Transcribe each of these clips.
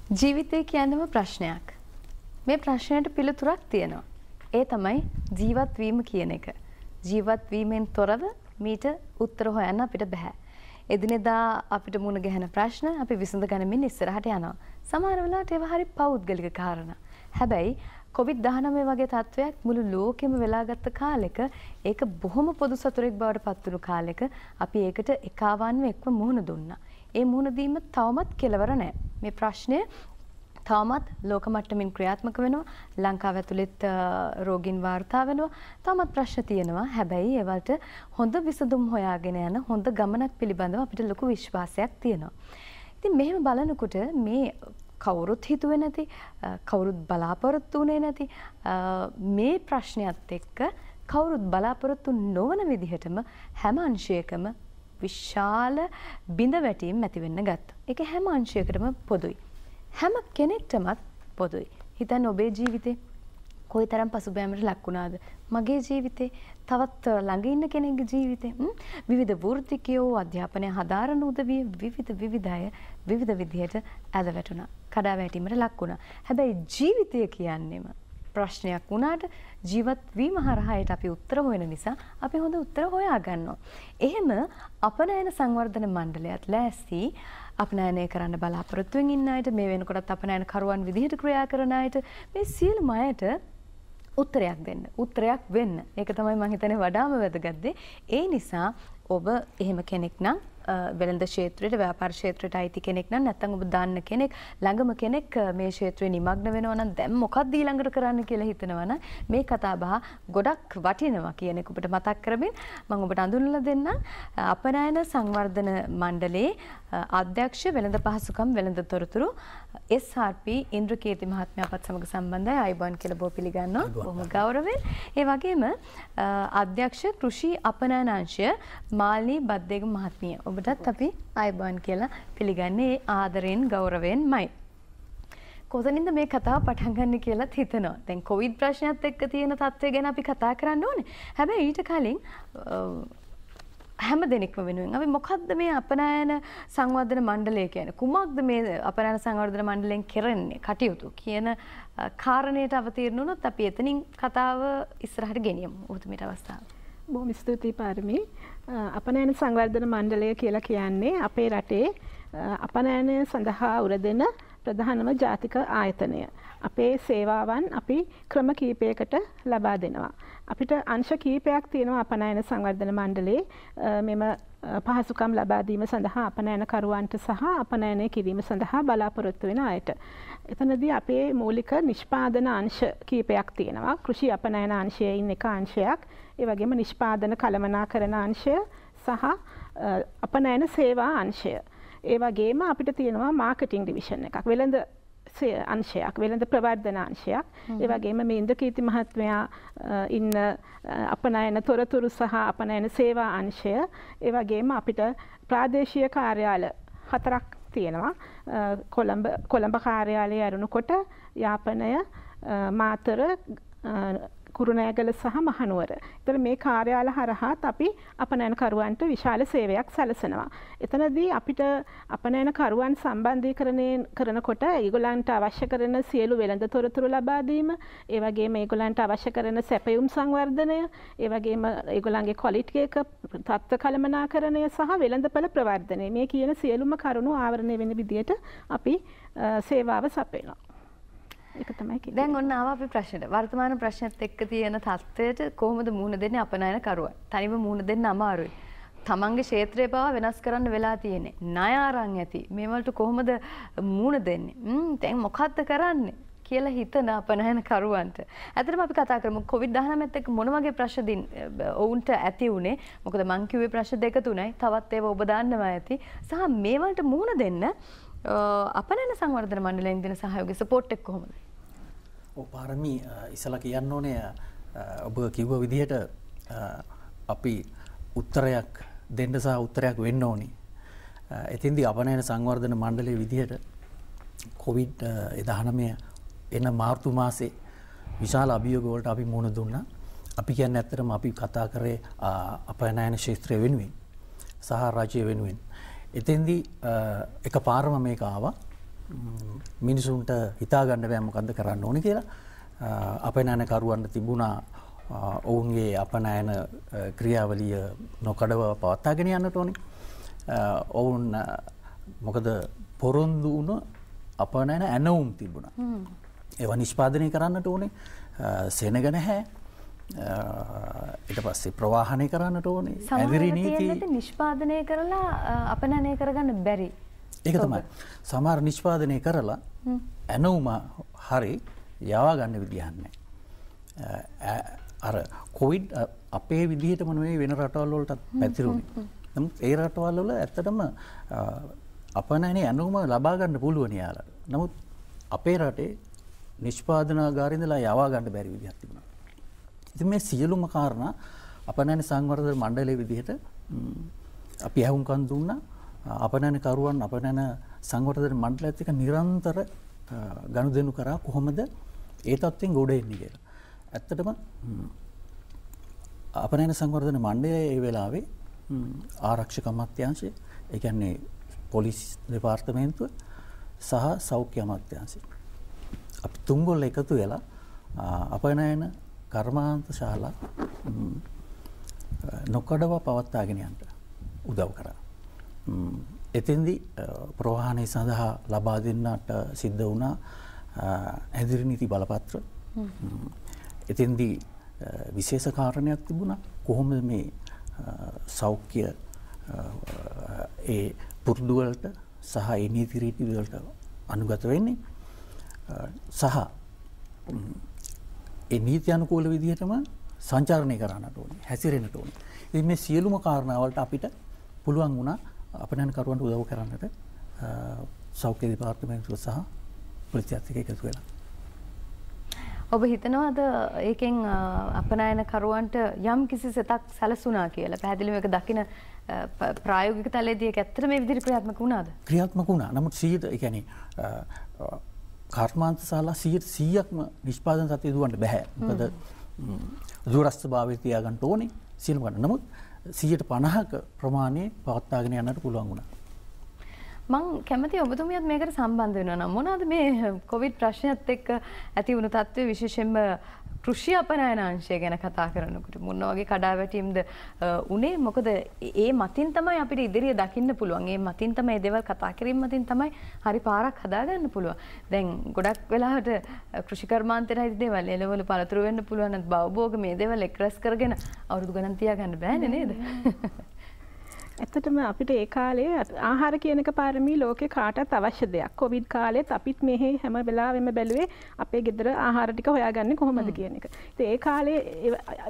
ජීවිතය කියන්නම ප්‍රශ්නයක්. මේ ප්‍රශ්නයට පිළිතුරක් තියෙනවා. ඒ තමයි ජීවත් වීම කියන එක. ජීවත් වීමෙන් තොරව මීට උත්තර හොයන්න අපිට බෑ. එදිනෙදා අපිට මුණ ගැහෙන ප්‍රශ්න අපි විසඳ ගනිමින් ඉස්සරහට යනවා. සමහර වෙලාවට ඒවා හරි පෞද්ගලික කාරණා. හැබැයි COVID-19 වගේ තත්වයක් මුළු ලෝකෙම වෙලාගත්ත කාලෙක ඒක බොහොම පොදු සතුරෙක් බවට පත් වුණු කාලෙක අපි ඒකට එකවන්ව එක්ව මුහුණ දුන්නා. ඒ මුහුණ දීම තවමත් කෙලවර නැහැ. මේ ප්‍රශ්නය තවමත් ලෝක මට්ටමින් ක්‍රියාත්මක වෙනවා. ලංකාව ඇතුළෙත් රෝගීන් වාර්තා වෙනවා. තවමත් ප්‍රශ්න තියෙනවා. හැබැයි ඒවලට හොඳ විසඳුම් හොයාගෙන යන හොඳ ගමනක් පිළිබඳව අපිට ලොකු විශ්වාසයක් තියෙනවා. ඉතින් මෙහෙම බලනකොට මේ කවුරුත් හිතුවේ නැති කවුරුත් බලාපොරොත්තු වුණේ නැති මේ ප්‍රශ්නයත් එක්ක කවුරුත් බලාපොරොත්තු නොවන විදිහටම හැම අංශයකම විශාල බිඳවැටීම් ඇති වෙන්න ගත්තා. ඒක හැම අංශයකටම පොදුයි. හැම කෙනෙක්ටමත් පොදුයි. හිතන්න ඔබේ ජීවිතේ කොයිතරම් පසුබෑමකට ලක් වුණාද? මගේ ජීවිතේ, තවත් ළඟ ඉන්න කෙනෙක්ගේ ජීවිතේ, විවිධ වෘත්තිකයෝ අධ්‍යාපනය හදාරන උදවිය විවිධ අය විවිධ විදිහට ඇද වැටුණා. කඩා වැටීමට ලක් වුණා. හැබැයි ජීවිතය කියන්නේම ප්‍රශ්නයක් වුණාට ජීවත් වීම හරහාට අපි උත්තර හොයන නිසා අපි හොඳ උත්තර හොයා ගන්නවා. එහෙම අපනයන සංවර්ධන මණ්ඩලයත් ලෑස්ති අපනයනය කරන්න බලාපොරොත්තුවෙන් ඉන්න අයට මේ වෙනකොටත් අපනයන කරුවන් විදිහට ක්‍රියා කරන අයට මේ සියලුම අයට උත්තරයක් දෙන්න. උත්තරයක් වෙන්න. ඒක තමයි මම හිතන්නේ වඩාම වැදගත් දේ. ඒ නිසා ඔබ එහෙම කෙනෙක් නම් වෙළඳ ක්ෂේත්‍රයට ව්‍යාපාර ක්ෂේත්‍රයට අයිති කෙනෙක් නම් නැත්නම් ඔබ දන්න කෙනෙක් ළඟම කෙනෙක් මේ ක්ෂේත්‍රේ නිමග්න වෙනවා නම් දැන් මොකක්ද ඊළඟට කරන්න කියලා හිතනවා නම් මේ කතාබහ ගොඩක් වටිනවා කියන එක ඔබට මතක් කරමින් මම ඔබට අඳුනලා දෙන්නම් අපනයන සංවර්ධන මණ්ඩලයේ අධ්‍යක්ෂ වෙළඳ පහසුකම් වෙළඳ තොරතුරු SRP ඉන්ද්‍රකීර්ති මහත්මයා අපත් සමග සම්බන්ධයි. අයිබෝන් කියලා බෝ පිළිගන්නවා. බොහොම ගෞරවයෙන්. ඒ වගේම අධ්‍යක්ෂ කෘෂි අපනයන අංශය මාල්නී බද්දේගම මහත්මිය. ඔබටත් අපි අයිබෝන් කියලා පිළිගන්නේ ආදරයෙන් ගෞරවයෙන්මයි. කොතනින්ද මේ කතාව පටන් ගන්න කියලාත් හිතනවා. දැන් කොවිඩ් ප්‍රශ්නයත් එක්ක තියෙන තත්ත්වය ගැන අපි කතා කරන්න ඕනේ. හැබැයි ඊට කලින් හැම දෙනෙක්ම වෙනුවෙන් අපි මොකද්ද මේ අපනයන සංවර්ධන මණ්ඩලය කියන්නේ? කුමක්ද මේ අපනයන සංවර්ධන මණ්ඩලයෙන් කරන්නේ කටයුතු කියන කාරණයට අවතීර්ණ වුණොත් අපි එතනින් කතාව ඉස්සරහට ගෙනියමු. උතුමේට අවස්ථාව. බොහොම ස්තුතියි පාරමී. අපනයන සංවර්ධන මණ්ඩලය කියලා කියන්නේ අපේ රටේ අපනයනය සඳහා උරදෙන ප්‍රධානම ජාතික ආයතනය. අපේ සේවාවන් අපි ක්‍රම කීපයකට ලබා දෙනවා. අපිට අංශ කීපයක් තියෙනවා අපනයන සංවර්ධන මණ්ඩලයේ මෙම පහසුකම් ලබා දීම සඳහා අපනයනකරුවන්ට සහ අපනයනය කිරීම සඳහා බලාපොරොත්තු වෙන අයට. එතනදී අපේ මූලික නිෂ්පාදන අංශ කීපයක් තියෙනවා. කෘෂි අපනයන අංශයෙන් එක අංශයක්, ඒ වගේම නිෂ්පාදන කළමනාකරණ අංශය සහ අපනයන සේවා අංශය. ඒ වගේම අපිට තියෙනවා මාකටිං ඩිවිෂන් එකක්. වෙළඳ අංශයක්, වෙළඳ ප්‍රවර්ධන අංශයක්. ඒ වගේම මේ ඉන්ද්‍රකීර්ති මහත්මයා ඉන්න අපනයන තොරතුරු සහ අපනයන සේවා අංශය. ඒ වගේම අපිට ප්‍රාදේශීය කාර්යාල 4ක් තියෙනවා. කොළඹ කාර්යාලය අරුණුකොට, යාපනය, මාතර, කුරුණෑගල සහ මහනුවර. ඒතර මේ කාර්යාල හරහාත් අපි අපනයනකරුවන්ට විශාල සේවයක් සැලසෙනවා. එතනදී අපිට අපනයනකරුවන් සම්බන්ධීකරණය කරනකොට ඒගොල්ලන්ට අවශ්‍ය කරන සියලු වෙළඳ තොරතුරු ලබා දීම, ඒ වගේම ඒගොල්ලන්ට අවශ්‍ය කරන සැපයුම් සංවර්ධනය, ඒ වගේම ඒගොල්ලන්ගේ ක්වොලිටි එක තත්ත්ව කළමනාකරණය සහ වෙළඳපළ ප්‍රවර්ධනය, මේ කියන සියලුම කරුණු ආවරණය වෙන විදිහට අපි සේවාව සපයනවා. දැන් ඔන්න ආවා අපි ප්‍රශ්නෙට. වර්තමාන ප්‍රශ්නත් එක්ක තියෙන තත්ත්වයට කොහොමද මුහුණ දෙන්නේ අපනයන කරුවා? තනිව මුහුණ දෙන්න අමාරුයි. තමන්ගේ ක්ෂේත්‍රය පවා වෙනස් කරන්න වෙලා තියෙන්නේ. ණය අරන් ඇති. මේ වලට කොහොමද මුහුණ දෙන්නේ? දැන් මොකද්ද කරන්නේ කියලා හිතන අපනයන කරුවන්ට. ඇත්තටම අපි කතා කරමු COVID-19ත් එක්ක මොන වගේ ප්‍රශ්න ඔවුන්ට ඇති උනේ. මොකද මං කිව්වේ ප්‍රශ්න දෙක තුනයි. තවත් ඒවා ඔබ දාන්නම ඇති. සහ මේ වලට මුහුණ දෙන්න අපනයන සංවර්ධන මණ්ඩලයෙන් දෙන සහයෝගය සපෝට් එක කොහොමද? පාරමී ඉස්සලා කියන්න ඕනේ ඔබ කිව්ව විදිහට අපි උත්තරයක් දෙන්න සහ උත්තරයක් වෙන්න ඕනේ. එතින්දී අපනයන සංවර්ධන මණ්ඩලයේ විදිහට COVID-19 එන මාර්තු මාසේ විශාල අභියෝග වලට අපි මුහුණ දුන්නා. අපි කියන්නේ ඇත්තටම අපි කතා කරේ අපනයන ක්ෂේත්‍රය වෙනුවෙන් සහ රාජ්‍ය වෙනුවෙන්. එතෙන්දී එකපාරම මේක ආවා. මිනිසුන්ට හිතා ගන්න බෑ මොකද්ද කරන්න ඕනේ කියලා. අපනයනකරුවන්ට තිබුණා ඔවුන්ගේ අපනයන ක්‍රියාවලිය නොකඩව පවත්වාගෙන යන්නට ඕනේ. ඔවුන් මොකද පොරොන්දු වුණ අපනයන ඇනවුම් තිබුණා. ඒවා නිෂ්පාදනය කරන්නට ඕනේ. සෙනග නැහැ. ඊට පස්සේ ප්‍රවාහනය කරන්නට ඕනේ. ඇදිරි නීති නිෂ්පාදනය කරලා අපනයනය කරගන්න බැරි. ඒක තමයි. සමහර නිෂ්පාදනය කරලා ඇනවුම හරි යවා ගන්න විදිහක් නැහැ. අර කොවිඩ් අපේ විදිහටම නෙවෙයි වෙන රටවල් වලටත් පැතිරුණේ. නමුත් ඒ රටවල් වල ඇත්තටම අපනයනේ ඇනවුම ලබා ගන්න පුළුවන් යාළුවා. නමුත් අපේ රටේ නිෂ්පාදනාගාරේ ඉඳලා යවා ගන්න බැරි විදිහක් තිබුණා. ඉතින් මේ සියලුම කාරණා අපනයන සංවර්ධන මණ්ඩලයේ විදිහට අපි අහුම්කන් දුන්නා. අපනයන කරුවන් අපනයන සංවර්ධන මණ්ඩලයත් එක්ක නිරන්තර ගනුදෙනු කරා කොහොමද ඒ තත්ත්වෙන් ගොඩ එන්නේ කියලා. ඇත්තටම අපනයන සංවර්ධන මණ්ඩලය ඒ වෙලාවේ ආරක්ෂක අමාත්‍යාංශය, ඒ කියන්නේ පොලිස් දෙපාර්තමේන්තුව සහ සෞඛ්‍ය අමාත්‍යාංශය අපි තුන්ගොල්ල එකතු වෙලා අපනයන කර්මාන්ත ශාලා නොකඩව පවත්වාගෙන යන්න උදව් කරා. එතෙන්දී ප්‍රවාහනය සඳහා ලබා දෙන්නට සිද්ධ වුණා ඇදිරි නීති බලපත්‍ර. එතෙන්දී විශේෂ කාරණයක් තිබුණා කොහොමද මේ සෞඛ්‍ය ඒ පුරුදු වලට සහ ඒ නීති රීති වලට අනුගත වෙන්නේ සහ ඒ නීති අනුකූල විදිහටම සංචාරණය කරන්නට ඕනේ, හැසිරෙන්නට ඕනේ. ඉතින් මේ සියලුම කාරණා වලට අපිට පුළුවන් වුණා අපනයනකරුවන්ට උදව් කරන්නට සෞඛ්‍ය දෙපාර්තමේන්තුව සහ පොලිසියත් එක්ක එකතු වෙලා. ඔබ හිතනවාද ඒකෙන් අපනයනකරුවන්ට යම් කිසි සෙතක් සැලසුණා කියලා? පැහැදිලිව ඒක දකින ප්‍රායෝගික තලයේදී ඒක ඇත්තට මේ විදිහට ක්‍රියාත්මක වුණාද? ක්‍රියාත්මක වුණා. නමුත් 100 ඒ කියන්නේ කර්මාන්ත ශාලා 100%ක්ම නිෂ්පාදන තත්ත්වය දුවන්න බෑ. මොකද දුරස්ථභාවය තියාගන්න ඕනේ සියලුම ගන්න. නමුත් 150ක ප්‍රමාණය පවත්වාගෙන යන්නට පුළුවන් වුණා. මං කැමති ඔබතුමියත් මේකට සම්බන්ධ වෙනවා නම් මොනවාද මේ කොවිඩ් ප්‍රශ්නයත් එක්ක ඇති වුණු තත්ත්වය විශේෂයෙන්ම කෘෂි අපනයන අංශය ගැන කතා කරනකොට මොන වගේ කඩාවැටීම්ද උනේ? මොකද ඒ මතින් තමයි අපිට ඉදිරිය දකින්න පුළුවන්. ඒ මතින් තමයි දේවල් කතා කිරීම මතින් තමයි හරි පාරක් හදාගන්න පුළුවන්. දැන් ගොඩක් වෙලාවට කෘෂි කර්මාන්තයට හිත දේවල් එළවලු පළතුරු වෙන්න පුළුවන් නැත් බවභෝග මේ දේවල් එක්රැස් කරගෙන අවුරුදු ගණන් තියාගන්න බෑනේ නේද? ඇත්තටම අපිට ඒ කාලේ ආහාර කියන එක පාරමී ලෝකේ කාටත් අවශ්‍ය දෙයක්. කොවිඩ් කාලෙත් අපිත් මෙහි හැම වෙලාවෙම බැලුවේ අපේ ගෙදර ආහාර ටික හොයාගන්නේ කොහොමද කියන එක. ඉතින් ඒ කාලේ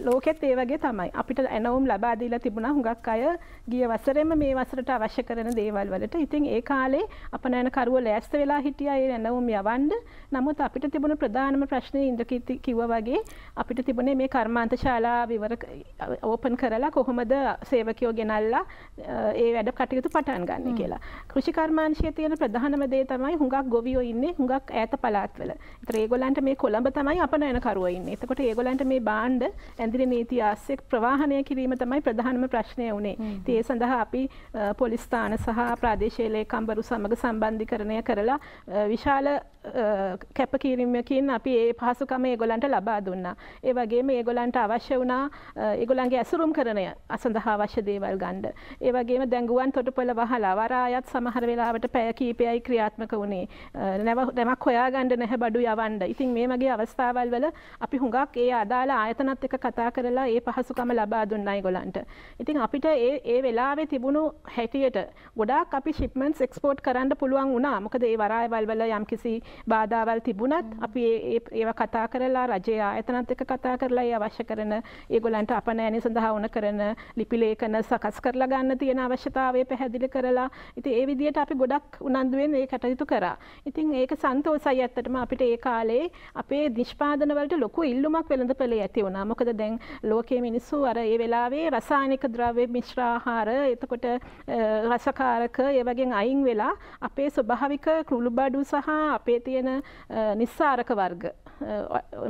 ලෝකෙත් ඒ වගේ තමයි. අපිට ඇනවුම් ලබා දීලා තිබුණා හුඟක් අය ගිය වසරේම මේ වසරට අවශ්‍ය කරන දේවල් වලට. ඉතින් ඒ කාලේ අපනයන කරුවෝ ලෑස්ති වෙලා හිටියා ඒ ඇනවුම් යවන්න. නමුත් අපිට තිබුණ ප්‍රධානම ප්‍රශ්නේ ඉන්ද්‍රකීර්ති කිව්වා වගේ අපිට තිබුණේ මේ කර්මාන්ත ශාලා විවර ඕපන් කරලා කොහොමද සේවකයෝ ගෙනල්ලා ඒ වැඩ කටයුතු පටන් ගන්න කියලා. කෘෂි කර්මාංශයේ තියෙන ප්‍රධානම දේ තමයි හුඟක් ගොවියෝ ඉන්නේ හුඟක් ඈත පළාත්වල. ඒතර ඒගොල්ලන්ට මේ කොළඹ තමයි අපනයන කරුවෝ ඉන්නේ. එතකොට ඒගොල්ලන්ට මේ භාණ්ඩ ඇඳිරි නීති ආශ්‍රය ප්‍රවාහනය කිරීම තමයි ප්‍රධානම ප්‍රශ්නය උනේ. ඉතින් ඒ සඳහා අපි පොලිස් ස්ථාන සහ ප්‍රාදේශීය ලේකම්වරු සමග සම්බන්ධීකරණය කරලා විශාල කැපකිරීමකින් අපි ඒ පහසුකම ඒගොල්ලන්ට ලබා දුන්නා. ඒ වගේම ඒගොල්ලන්ට අවශ්‍ය වුණා ඒගොල්ලන්ගේ ඇසුරුම් කරණය සඳහා අවශ්‍ය දේවල් ගන්න. ඒ වගේම දැන් ගුවන් තොටුපළ වහලා වරායත් සමහර වෙලාවට පැය කීපයයි ක්‍රියාත්මක වුණේ. නැවක් හොයාගන්න නැහැ බඩු යවන්න. ඉතින් මේ වගේ අවස්ථාවල් වල අපි හුඟක් ඒ අදාළ ආයතනත් එක්ක කතා කරලා ඒ පහසුකම ලබා දුන්නා ඒගොල්ලන්ට. ඉතින් අපිට ඒ වෙලාවේ තිබුණු හැටියට ගොඩාක් අපි ෂිප්මන්ට්ස් එක්ස්පෝර්ට් කරන්න පුළුවන් වුණා. මොකද ඒ වරායවල් වල යම්කිසි බාධාවල් තිබුණත් අපි ඒවා කතා කරලා රජයේ ආයතනත් එක්ක කතා කරලා ඒ අවශ්‍ය කරන ඒගොල්ලන්ට අපනයන සඳහා වුණ කරන ලිපි ලේඛන සකස් කරලා ගන්න තියෙන අවශ්‍යතාවය පැහැදිලි කරලා ඉතින් ඒ විදිහට අපි ගොඩක් උනන්දුවෙන් ඒ කටයුතු කරා. ඉතින් ඒක සන්තෝෂයි ඇත්තටම අපිට ඒ කාලේ අපේ නිෂ්පාදන වලට ලොකු ඉල්ලුමක් වෙළඳපොලේ ඇති වුණා. මොකද දැන් ලෝකයේ මිනිස්සු අර ඒ වෙලාවේ රසායනික ද්‍රව්‍ය මිශ්‍ර ආහාර එතකොට රසකාරක ඒ වගේ අයින් වෙලා අපේ ස්වභාවික කුළුබඩු සහ අපේ තියෙන නිස්සාරක වර්ග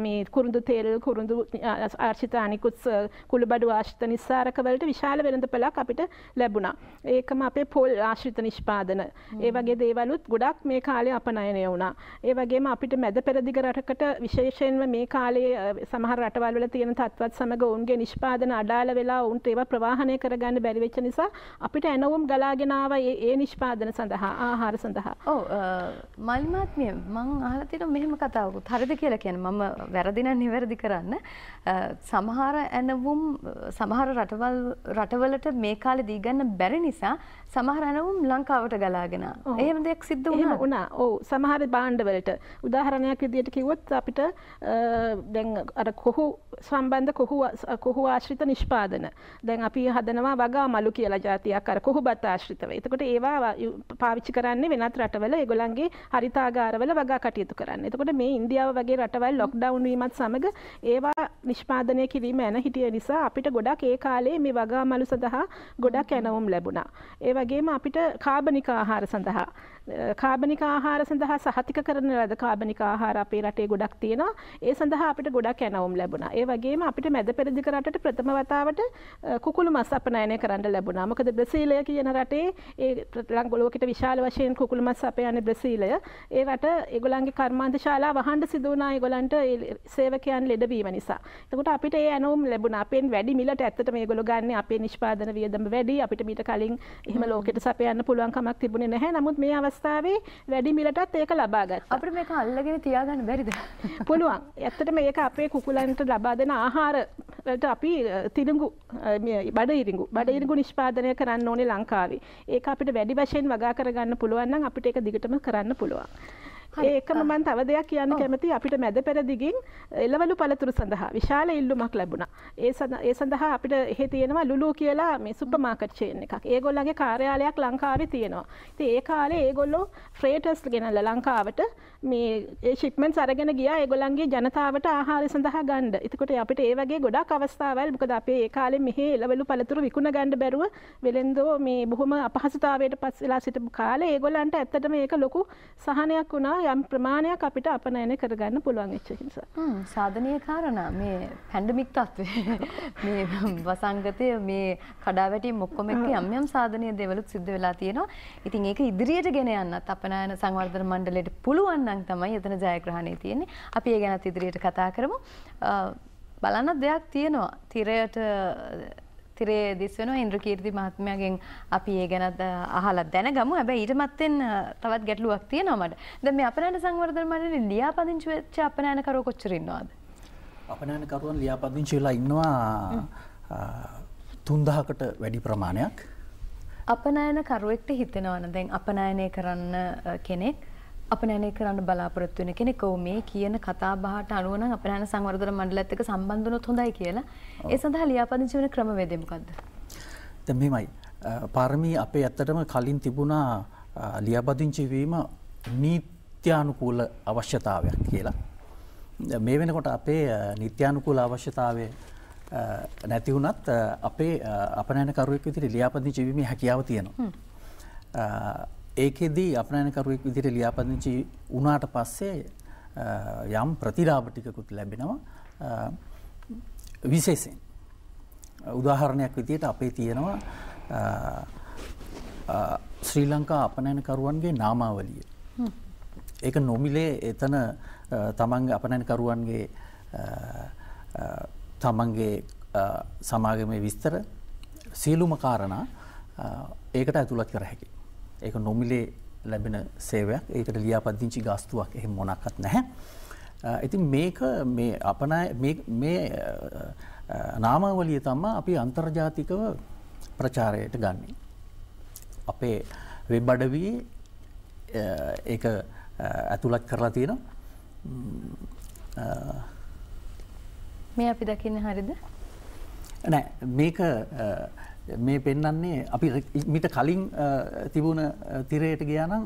මේ කුරුඳු තෙල් කුරුඳු ආශ්‍රිත අනිකුත් කුළුබඩු ආශ්‍රිත නිස්සාරක වලට විශාල වෙළඳපොලක් අපිට ලැබුණා. ඒකම අපේ පොල් ආශ්‍රිත නිෂ්පාදන. ඒ වගේ දේවලුත් ගොඩක් මේ කාලේ අපනයනය වුණා. ඒ වගේම අපිට මැද පෙරදිග රටකට විශේෂයෙන්ම මේ කාලේ සමහර රටවල් වල තියෙන තත්ත්වත් සමග ඔවුන්ගේ නිෂ්පාදන අඩාල වෙලා ඔවුන්ට ඒවා ප්‍රවාහනය කරගන්න බැරි වෙච්ච නිසා අපිට එනවුම් ගලාගෙන ආවා ඒ නිෂ්පාදන සඳහා ආහාර සඳහා. ඔව් මල්මාත්මිය මම අහලා තියෙනවා මෙහෙම කතාවකුත්. හරිද කියලා කියන්නේ මම වැරදි නම් නිවැරදි කරන්න. සමහර එනවුම් සමහර රටවලට මේ කාලේ දී ගන්න බැරි නිසා සමහර එනවුම් ලංකාවට ගලාගෙන ආවා. එහෙම දෙයක් සිද්ධ වුණා. ඔව් සමහර භාණ්ඩවලට උදාහරණයක් විදිහට කිව්වොත් අපිට දැන් අර කොහු සම්බන්ධ කොහු ආශ්‍රිත නිෂ්පාදන. දැන් අපි හදනවා වගා මලු කියලා જાතියක් අර කොහුබත් ආශ්‍රිතව. එතකොට ඒවා පාවිච්චි කරන්නේ වෙනත් රටවල ඒගොල්ලන්ගේ හරිතාගාරවල වගා කටයුතු කරන්න. එතකොට මේ ඉන්දියාව වගේ රටවල් ලොක්ඩවුන් වීමත් සමග ඒවා නිෂ්පාදනය කිරීම යන හිටිය නිසා අපිට ගොඩක් ඒ කාලේ මේ වගා මලු සඳහා ගොඩක් එනවුම් ලැබුණා. ඒ වගේම අපිට කාබනික ආහාර සඳහා සහතික කරන ලද කාබනික ආහාර අපේ රටේ ගොඩක් තියෙනවා. ඒ සඳහා අපිට ගොඩක් එනවුම් ලැබුණා. ඒ වගේම අපිට මැද පෙරදිග රටට ප්‍රථම වතාවට කුකුළු මස් අපනයනය කරන්න ලැබුණා. මොකද බ්‍රසීලය කියන රටේ ඒ ලෝකෙට විශාල වශයෙන් කුකුළු මස් අපයන්නේ බ්‍රසීලය. ඒ රට ඒගොල්ලන්ගේ කර්මාන්ත ශාලා වහන්න සිදු වුණා ඒගොල්ලන්ට සේවකයන් ලෙඩවීම නිසා. එතකොට අපිට ඒ එනවුම් ලැබුණා. අපෙන් වැඩි මිලට ඇත්තට මේගොල්ලෝ ගන්න අපේ නිෂ්පාදන වියදම වැඩි. අපිට මීට කලින් එහෙම ලෝකෙට සපයන්න පුළුවන් කමක් තිබුණේ නැහැ. නමුත් මේ අවස්ථාවේ වැඩි මිලටත් ඒක ලබා ගත්තා. අපිට මේක අල්ලගෙන තියාගන්න බැරිද? පුළුවන්. ඇත්තට මේක අපේ කුකුලන්ට ලබා දෙන ආහාර වලට අපි තිරිඟු බඩ ඉරිඟු නිෂ්පාදනය කරන්න ඕනේ ලංකාවේ. ඒක අපිට වැඩි වශයෙන් වගා කරගන්න පුළුවන් නම් අපිට ඒක දිගටම කරන්න පුළුවන්. ඒකම මම තව දෙයක් කියන්න කැමතියි. අපිට මැද පෙරදිගින් එළවලු පළතුරු සඳහා විශාල ඉල්ලුමක් ලැබුණා. ඒ සඳහා අපිට එහෙ තියෙනවා ලුලු කියලා මේ සුපර් මාකට් චේන් එකක්. ඒගොල්ලන්ගේ කාර්යාලයක් ලංකාවේ තියෙනවා. ඉතින් ඒ කාලේ ඒගොල්ලෝ ෆ්‍රේටර්ස් ගෙනල්ලා ලංකාවට මේ ඒ ෂිප්මන්ට්ස් අරගෙන ගියා ඒගොල්ලන්ගේ ජනතාවට ආහාර සඳහා ගන්න. එතකොට අපිට ඒ වගේ ගොඩක් අවස්ථාවල් මොකද අපේ ඒ කාලේ මෙහි එළවලු පළතුරු විකුණ ගන්න බැරුව වෙලෙන්දෝ මේ බොහොම අපහසුතාවයට පස් වෙලා සිටපු කාලේ ඒගොල්ලන්ට ඇත්තටම ඒක ලොකු සහනයක් වුණා. යම් ප්‍රමාණයක් අපිට අපනයනය කරගන්න පුළුවන් වෙච්ච නිසා. සාධනීය කාරණා මේ පැන්ඩමික් තත්ත්වය මේ වසංගතය මේ කඩාවැටීම් ඔක්කොම එක්ක යම් සාධනීය දේවලුත් සිද්ධ වෙලා තියෙනවා. ඉතින් ඒක ඉදිරියට ගෙන යන්නත් අපනයන සංවර්ධන මණ්ඩලයට පුළුවන් නම් තමයි එතන ජයග්‍රහණය තියෙන්නේ. අපි ඒ ගැනත් ඉදිරියට කතා කරමු. බලන්න දෙයක් තියෙනවා. තිරේ දිස් වෙනවා ඉන්ද්‍රකීර්ති මහත්මයාගෙන් අපි ඒ ගැන අහලා දැනගමු. හැබැයි ඊට මත්තෙන් තවත් ගැටලුවක් තියෙනවා මට. දැන් මේ අපනයන සංවර්ධන මණ්ඩලේ ලියාපදිංචි වෙච්ච අපනයනකරුවෝ කොච්චර ඉන්නවද? අපනයනකරුවන් ලියාපදිංචි වෙලා ඉන්නවා 3000කට වැඩි ප්‍රමාණයක්. අපනයනකරුවෙක්ට හිතෙනවනේ දැන් අපනයනය කරන්න කෙනෙක් අපනයනය කරන්න බලාපොරොත්තු වෙන කෙනෙක් මේ කියන කතා බහට අනුව නම් අපනයන සංවර්ධන මණ්ඩලයත් එක්ක සම්බන්ධ වුණොත් හොඳයි කියලා. ඒ සඳහා ලියාපදිංචි වෙන ක්‍රමවේදය මොකද්ද? දැන් මෙහෙමයි. පාරමී අපේ ඇත්තටම කලින් තිබුණා ලියාපදිංචි වීම නීත්‍යානුකූල අවශ්‍යතාවයක් කියලා. මේ වෙනකොට අපේ නීත්‍යානුකූල අවශ්‍යතාවය නැති වුණත් අපේ අපනයනකරුවෙක් විදිහට ලියාපදිංචි වීමේ හැකියාව තියෙනවා. ඒකෙදී අපනයනකරුවෙක් විදිහට ලියාපදිංචි වුණාට පස්සේ යම් ප්‍රතිලාභ ටිකකුත් ලැබෙනවා. විශේෂයෙන් උදාහරණයක් විදිහට අපේ තියෙනවා ශ්‍රී ලංකා අපනයනකරුවන්ගේ නාමාවලිය. ඒක නොමිලේ එතන තමන්ගේ අපනයනකරුවන්ගේ තමන්ගේ සමාගමේ විස්තර සියලුම කාරණා ඒකට ඇතුළත් කර හැකියි. ඒක නොමිලේ ලැබෙන සේවයක්. ඒකට ලියාපදිංචි ගාස්තුවක් එහෙම මොනක්වත් නැහැ. ඉතින් මේක මේ නාමාවලිය තමයි අපි අන්තර්ජාතිකව ප්‍රචාරයට ගන්නේ. අපේ වෙබ් අඩවියේ ඒක ඇතුළත් කරලා තියෙනවා. මේ අපි දකින්නේ හරියද? නෑ මේක මේ පෙන්වන්නේ අපි මීට කලින් තිබුණ තිරයට ගියා නම්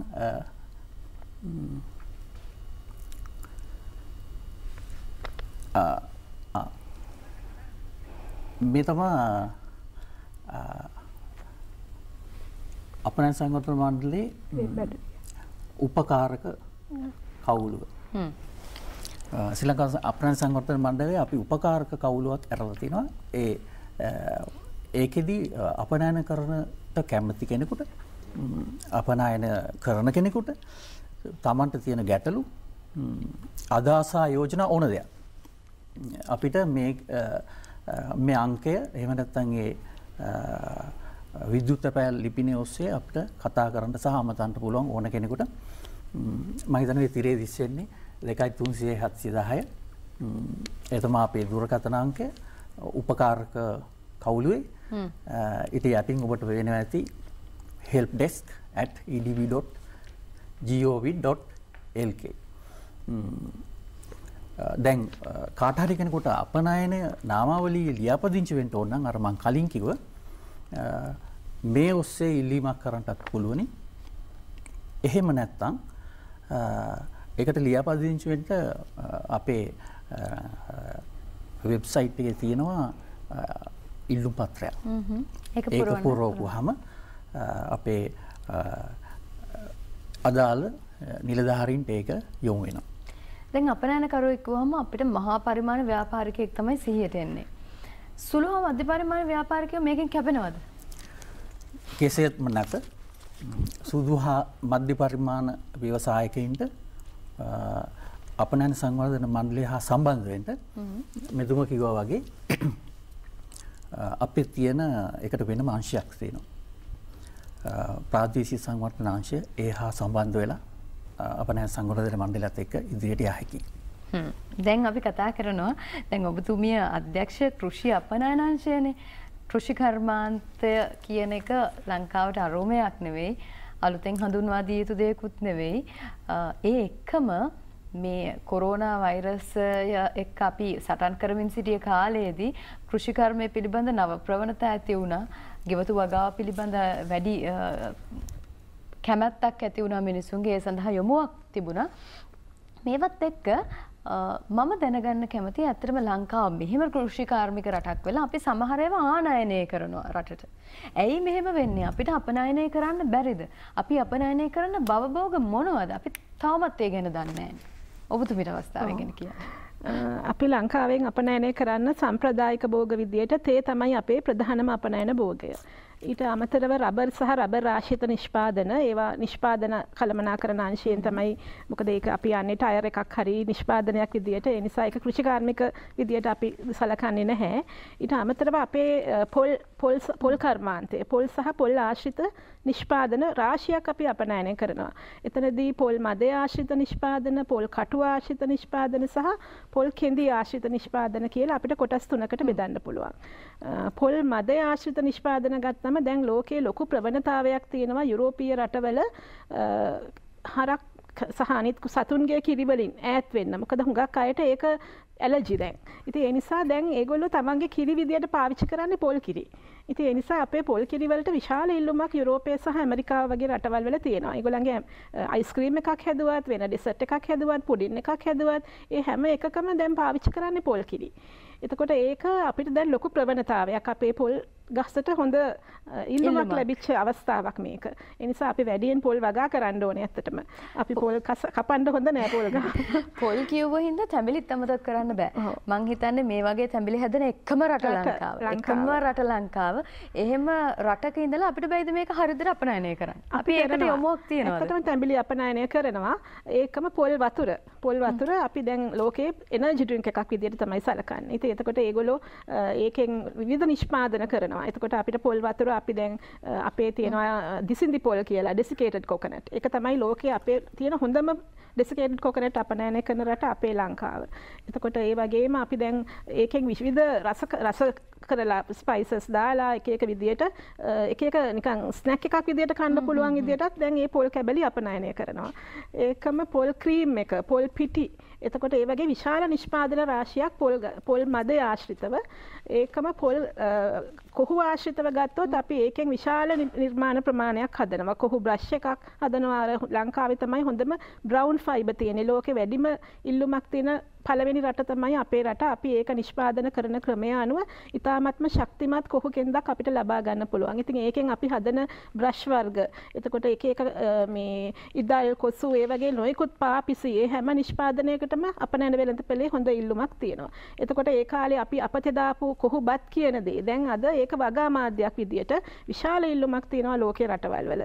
මේ තමයි අපනයන සංවර්ධන මණ්ඩලයේ උපකාරක කවුළුව. ශ්‍රී ලංකා අපනයන සංවර්ධන මණ්ඩලයේ අපි උපකාරක කවුළුවක් ඇරලා තිනවා. ඒකෙදි අපනයන කරන කැමති කෙනෙකුට අපනයන කරන කෙනෙකුට තමන්ට තියෙන ගැටලු අදහසා යෝජනා ඕන දෙයක්. අපිට මේ අංකය එහෙම නැත්නම් ඒ විද්‍යුත් පැල් ලිපිනේ ඔස්සේ අපිට කතා කරන්න සහ අමතන්න පුළුවන් ඕන කෙනෙකුට. මම හිතන්නේ තිරේ දිස් වෙන්නේ 23710. ඒ තමයි අපේ දුරකථන අංකය. උපකාරක කවුළුවේ ඊට යටින් ඔබට වෙනවා ඇති helpdesk@edb.gov.lk. දැන් කාට හරි කෙනෙකුට අපනයන නාමාවලිය ලියාපදිංචි වෙන්න ඕන නම් අර මං කලින් කිව්ව මේ ඔස්සේ ඉල්ලීමක් කරන්නත් පුළුවනි. එහෙම නැත්නම් ඒකට ලියාපදිංචි වෙන්න අපේ වෙබ්සයිට් එකේ තියෙනවා ඉල්ලුම් පත්‍රයක්. ඒක පුරවපුවාම අපේ අදාළ නිලධාරීන්ට ඒක යොමු වෙනවා. දැන් අපනයනකරුවෙක් වුවම අපිට මහා පරිමාණ ව්‍යාපාරිකයෙක් තමයි සිහියට එන්නේ. සුළු හා මධ්‍ය පරිමාණ ව්‍යාපාරිකයෝ මේකෙන් කැපෙනවද? කෙසේත්ම නැත. සුළු හා මධ්‍ය පරිමාණ ව්‍යවසායකයින්ට අපනයන සංවර්ධන මණ්ඩලය හා සම්බන්ධ වෙන්න මෙතුම කිව්වා වගේ අපේ තියෙන එකට වෙනම අංශයක් තියෙනවා. ප්‍රාදේශීය සංවර්ධන අංශය ඒ හා සම්බන්ධ වෙලා අපනයන සංවර්ධන මණ්ඩලයත් එක්ක ඉදිරියට යා හැකියි. දැන් අපි කතා කරනවා දැන් ඔබතුමිය අධ්‍යක්ෂ කෘෂි අපනයන අංශයනේ. කෘෂි කර්මාන්තය කියන එක ලංකාවට අරෝමයක් නෙවෙයි, අලුතෙන් හඳුන්වා දිය යුතු දෙයක්ුත් නෙවෙයි. ඒ එක්කම මේ කොරෝනා වෛරසය එක්ක අපි සටන් කරමින් සිටිය කාලයේදී කෘෂි කර්මය පිළිබඳ නව ප්‍රවණතා ඇති වුණා. ගෙවතු වගාව පිළිබඳ වැඩි කැමැත්තක් ඇති වුණා මිනිසුන්ගේ. ඒ සඳහා යොමුවක් තිබුණා. මේවත් එක්ක මම දැනගන්න කැමතියි ඇත්තටම ලංකාව මෙහෙම කෘෂි කාර්මික රටක් වෙලා අපි සමහර ඒවා ආනයනය කරනවා රටට. ඇයි මෙහෙම වෙන්නේ? අපිට අපනයනය කරන්න බැරිද? අපි අපනයනය කරන්න බවබෝග මොනවද? අපි තාමත් ඒ ගැන දන්නේ නැහැ. ඔබතුමීට අවස්ථාවෙන් ගැන කියන්න. අපි ලංකාවෙන් අපනයනය කරන්න සම්ප්‍රදායික භෝග විදියට තේ තමයි අපේ ප්‍රධානම අපනයන භෝගය. ඊට අමතරව රබර් සහ රබර් ආශ්‍රිත නිෂ්පාදන ඒවා නිෂ්පාදන කළමනාකරණ අංශයෙන් තමයි. මොකද ඒක අපි යන්නේ ටයර් එකක් හරි නිෂ්පාදනයක් විදියට. ඒ නිසා ඒක කෘෂිකාර්මික විදියට අපි සලකන්නේ නැහැ. ඊට අමතරව අපේ පොල් කර්මාන්තය පොල් සහ පොල් ආශ්‍රිත නිෂ්පාදන රාශියක් අපි අපනයනය කරනවා. එතනදී පොල් මදය ආශ්‍රිත නිෂ්පාදන, පොල් කටු ආශ්‍රිත නිෂ්පාදන සහ පොල් කෙඳි ආශ්‍රිත නිෂ්පාදන කියලා අපිට කොටස් තුනකට බෙදන්න පුළුවන්. පොල් මදය ආශ්‍රිත නිෂ්පාදන ගත්තම දැන් ලෝකයේ ලොකු ප්‍රවණතාවයක් තියෙනවා යුරෝපීය රටවල හරක් සහ අනිත් සතුන්ගේ කිරි වලින් ඈත් වෙන්න. මොකද හුඟක් අයට ඒක ඇලර්ජි දැන්. ඉතින් ඒ නිසා දැන් ඒගොල්ලෝ තමන්ගේ කිරි විදියට පාවිච්චි කරන්නේ පොල් කිරි. ඉතින් ඒ නිසා අපේ පොල් කිරි වලට විශාල ඉල්ලුමක් යුරෝපයේ සහ ඇමරිකාව වගේ රටවල් වල තියෙනවා. ඒගොල්ලන්ගේ අයිස්ක්‍රීම් එකක් හැදුවත්, වෙන ඩෙසර්ට් එකක් හැදුවත්, පුඩින් එකක් හැදුවත් ඒ හැම එකකම දැන් පාවිච්චි කරන්නේ පොල් කිරි. එතකොට ඒක අපිට දැන් ලොකු ප්‍රවණතාවයක්. අපේ පොල් ගස්සට හොඳ ඉල්ලුමක් ලැබිච්ච අවස්ථාවක් මේක. ඒ නිසා අපි වැඩියෙන් පොල් වගා කරන්න ඕනේ ඇත්තටම. අපි පොල් කපන්න හොඳ නෑ පොල් ගහ. පොල් කියුව හින්දා තැඹිලිත් අමතක කරන්න බෑ. මං හිතන්නේ මේ වගේ තැඹිලි හැදෙන එකම රට ලංකාව. එකම රට ලංකාව. එහෙම රටක ඉඳලා අපිට බැයිද මේක හරියට අපනයනය කරන්න? අපි ඒකට යොමුවක් තියනවාද? ඇත්තටම තැඹිලි අපනයනය කරනවා. ඒකම පොල් වතුර. පොල් වතුර අපි දැන් ලෝකේ එනර්ජි ඩ්‍රින්ක් එකක් විදියට තමයි සලකන්නේ. ඉතින් එතකොට ඒගොල්ලෝ ඒකෙන් විවිධ නිෂ්පාදන කරනවා. එතකොට අපිට පොල් වතුර අපි දැන් අපේ තියෙනවා දිසින්දි පොල් කියලා ඩෙසිකේටඩ් කොකනට්. ඒක තමයි ලෝකයේ අපේ තියෙන හොඳම ඩෙසිකේටඩ් කොකනට් අපනයනය කරන රට අපේ ලංකාව. එතකොට ඒ වගේම අපි දැන් ඒකෙන් විවිධ රස කරලා ස්පයිසස් දාලා එක විදියට එක නිකන් ස්නැක් එකක් විදියට කන්න පුළුවන් විදියටත් දැන් මේ පොල් කැබලි අපනයනය කරනවා. ඒකම පොල් ක්‍රීම් එක, පොල් පිටි. එතකොට ඒ වගේ විශාල නිෂ්පාදන රාශියක් පොල් මදය ආශ්‍රිතව ඒකම පොල් කොහු ආශ්‍රිතව ගත්තොත් අපි ඒකෙන් විශාල නිර්මාණ ප්‍රමාණයක් හදනවා. කොහු බ්‍රෂ් එකක් හදනවා. ලංකාවේ තමයි හොඳම බ්‍රවුන් ෆයිබර් තියෙන්නේ. ලෝකේ වැඩිම ඉල්ලුමක් තියෙන පළවෙනි රට තමයි අපේ රට. අපි ඒක නිෂ්පාදන කරන ක්‍රමය අනුව ඉතාමත්ම ශක්තිමත් කොහු කෙන්දක් අපිට ලබා ගන්න පුළුවන්. ඉතින් ඒකෙන් අපි හදන බ්‍රෂ් වර්ග, එතකොට එක මේ ඉදල් කොසු ඒ වගේ නොයෙකුත් පාපිසි ඒ හැම නිෂ්පාදනයකටම අපනයන වෙළඳපොලේ හොඳ ඉල්ලුමක් තියෙනවා. එතකොට ඒ කාලේ අපි අපතේ දාපු කොහු බත් කියන දේ දැන් අද ඒක වගා මාධ්‍යයක් විදියට විශාල ඉල්ලුමක් තියෙනවා ලෝකයේ රටවල් වල.